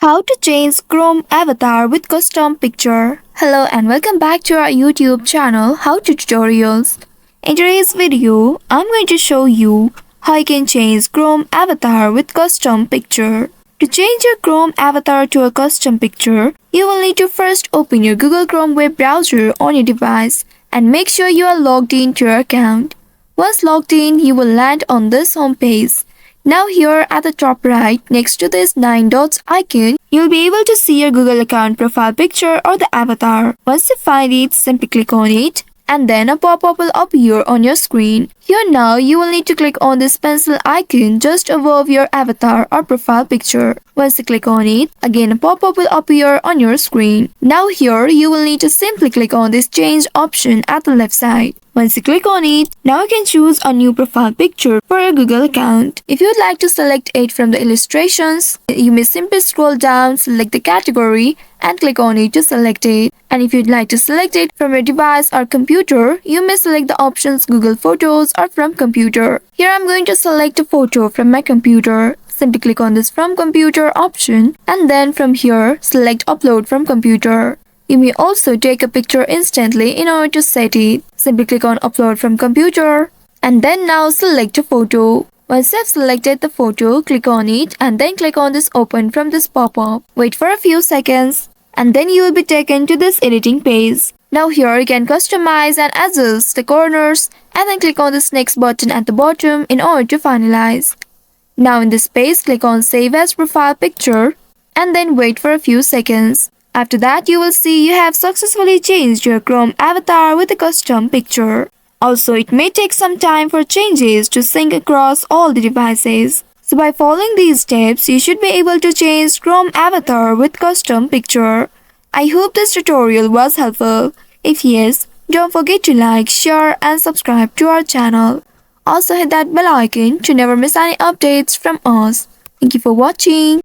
How to change Chrome avatar with custom picture. Hello and welcome back to our YouTube channel How to Tutorials. In today's video, I'm going to show you how you can change Chrome avatar with custom picture. To change your Chrome avatar to a custom picture, you will need to first open your Google Chrome web browser on your device and make sure you are logged into your account. Once logged in, you will land on this home page. Now here at the top right, next to this 9 dots icon, you'll be able to see your Google account profile picture or the avatar. Once you find it, simply click on it and then a pop-up will appear on your screen. Here now, you will need to click on this pencil icon just above your avatar or profile picture. Once you click on it, again a pop-up will appear on your screen. Now here, you will need to simply click on this change option at the left side. Once you click on it, now you can choose a new profile picture for your Google account. If you would like to select it from the illustrations, you may simply scroll down, select the category and click on it to select it. And if you'd like to select it from your device or computer, you may select the options Google Photos or from computer. Here I'm going to select a photo from my computer. Simply click on this from computer option and then from here select upload from computer. You may also take a picture instantly in order to set it. Simply click on upload from computer and then now select a photo. Once you have selected the photo, click on it and then click on this open from this pop-up. Wait for a few seconds and then you will be taken to this editing page. Now here you can customize and adjust the corners and then click on this next button at the bottom in order to finalize. Now in this page, click on save as profile picture and then wait for a few seconds. After that, you will see you have successfully changed your Chrome avatar with a custom picture. Also, it may take some time for changes to sync across all the devices. So by following these steps, you should be able to change Chrome avatar with custom picture. I hope this tutorial was helpful. If yes, don't forget to like, share and subscribe to our channel. Also hit that bell icon to never miss any updates from us. Thank you for watching.